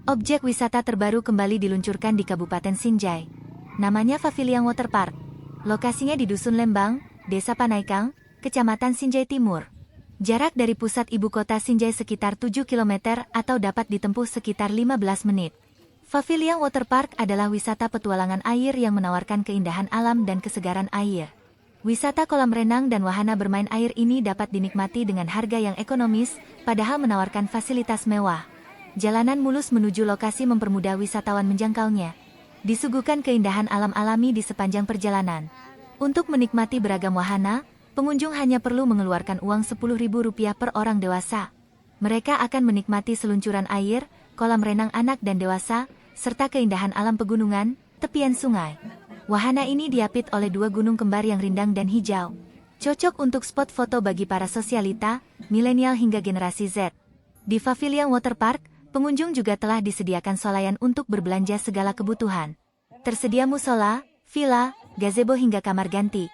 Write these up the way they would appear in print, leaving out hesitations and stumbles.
Objek wisata terbaru kembali diluncurkan di Kabupaten Sinjai. Namanya Pavilion Water Park. Lokasinya di Dusun Lembang, Desa Panaikang, Kecamatan Sinjai Timur. Jarak dari pusat ibu kota Sinjai sekitar 7 km atau dapat ditempuh sekitar 15 menit. Pavilion Water Park adalah wisata petualangan air yang menawarkan keindahan alam dan kesegaran air. Wisata kolam renang dan wahana bermain air ini dapat dinikmati dengan harga yang ekonomis, padahal menawarkan fasilitas mewah. Jalanan mulus menuju lokasi mempermudah wisatawan menjangkaunya. Disuguhkan keindahan alam alami di sepanjang perjalanan. Untuk menikmati beragam wahana, pengunjung hanya perlu mengeluarkan uang Rp10.000 per orang dewasa. Mereka akan menikmati seluncuran air, kolam renang anak dan dewasa, serta keindahan alam pegunungan, tepian sungai. Wahana ini diapit oleh 2 gunung kembar yang rindang dan hijau. Cocok untuk spot foto bagi para sosialita, milenial hingga generasi Z. Di Pavilion Water Park, pengunjung juga telah disediakan swalayan untuk berbelanja segala kebutuhan. Tersedia musola, villa, gazebo hingga kamar ganti.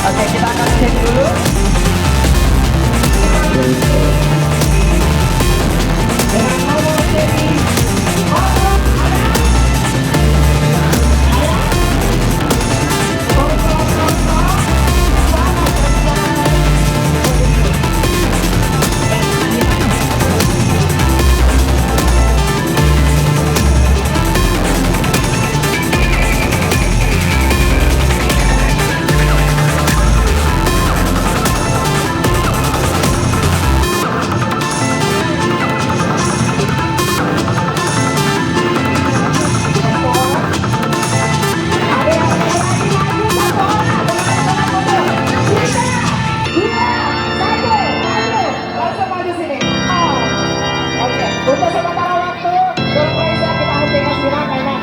Oke, kita akan cek dulu. Dengan nomor seri untuk sementara waktu, surprise kita hentikan silang karena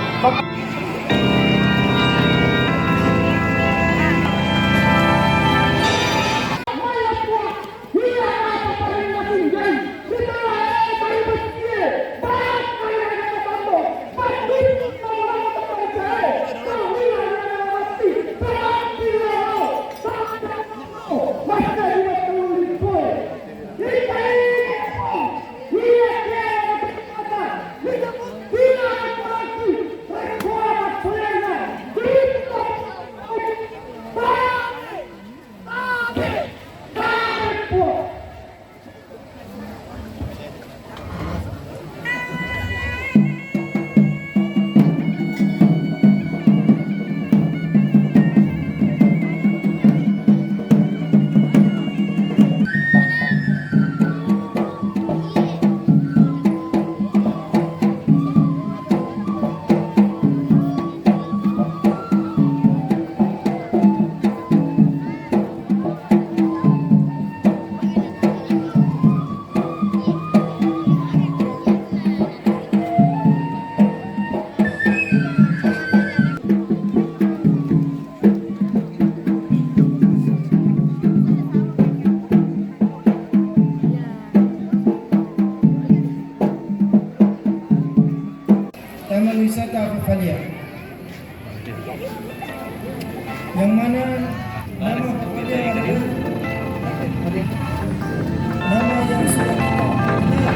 Taman Wisata Pavilion, yang mana nama pavilion adalah yang sudah kita kenal.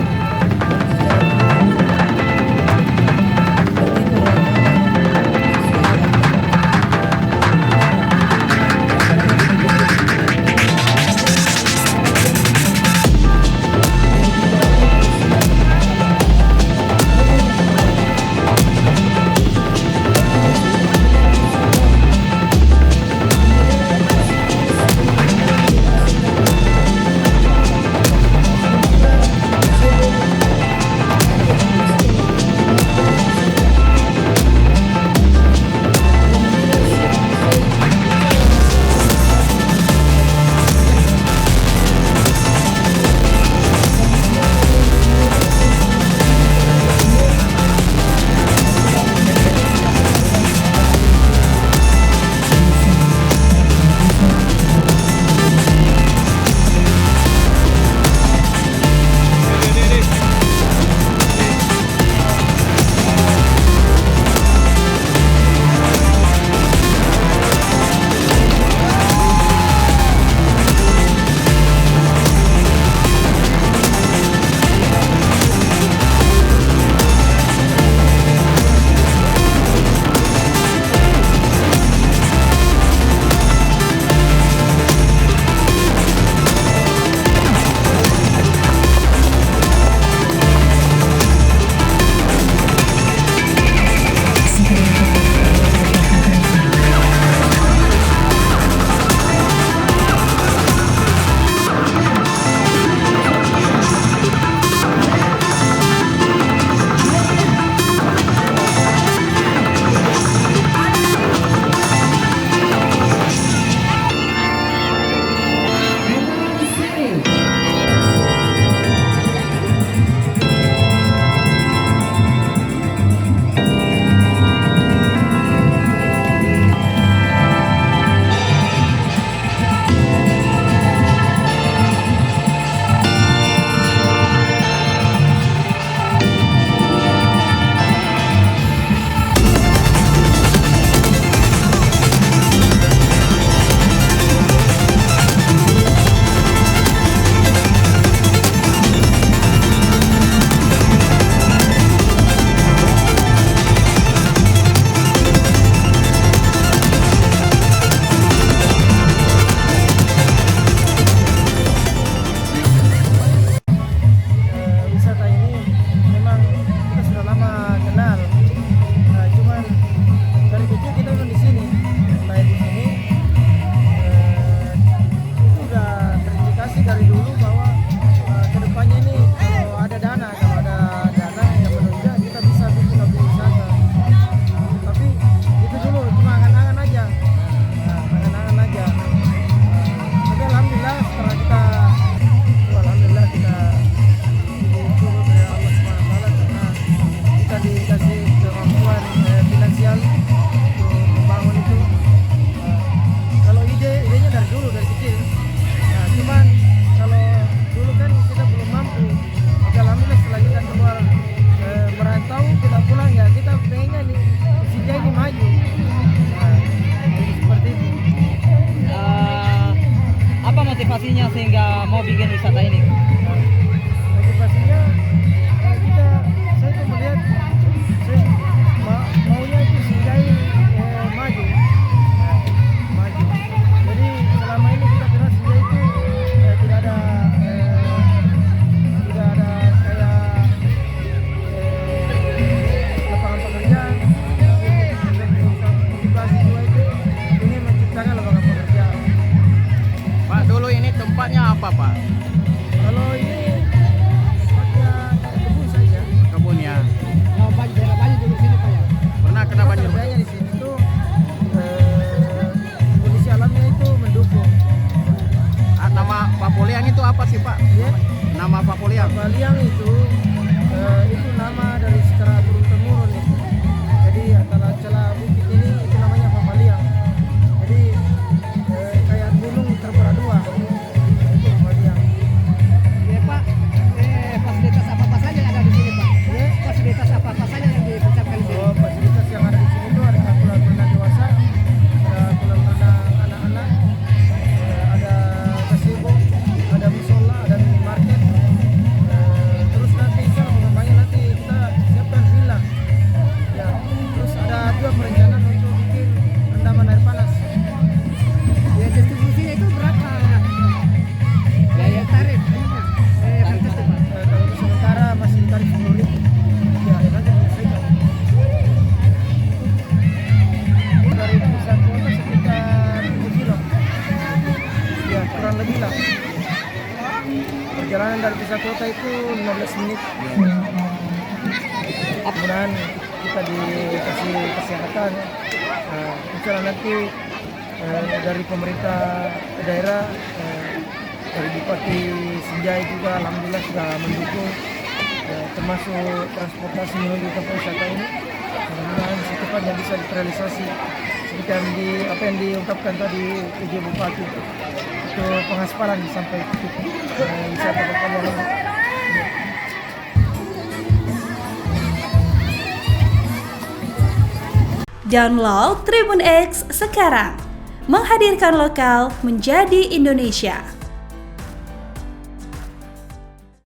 motivasinya sehingga mau bikin wisata ini? Motivasinya saya tuh melihat maunya itu Sinjai maju. Jadi selama ini kita kenal Sinjai itu tidak ada kayak lapangan pekerjaan. Motivasi juga itu ingin menciptakan lapangan pekerjaan. Pak, dulu ini tempatnya apa, Pak? Kalau juga perencanaan untuk bikin rendaman air panas. Ya distribusinya itu berapa? Biaya tarif ininya. Festival. Kalau untuk sementara masih tarif 10.000. Ya, nanti menyelesaikan. Dari pusat kota sekitar 7 kilo. Ya, kurang lebih lah. Perjalanan dari pusat kota itu 15 menit. Mudah-mudahan kita dikasih kesehatan. Misalnya nanti dari pemerintah daerah, dari Bupati Sinjai juga alhamdulillah sudah mendukung, termasuk transportasi menuju tempat wisata ini. Mudah-mudahan secepatnya bisa terrealisasi seperti apa yang diungkapkan tadi PJ Bupati untuk pengaspalan sampai titik wisata Papua. Download Tribun X sekarang, menghadirkan lokal menjadi Indonesia.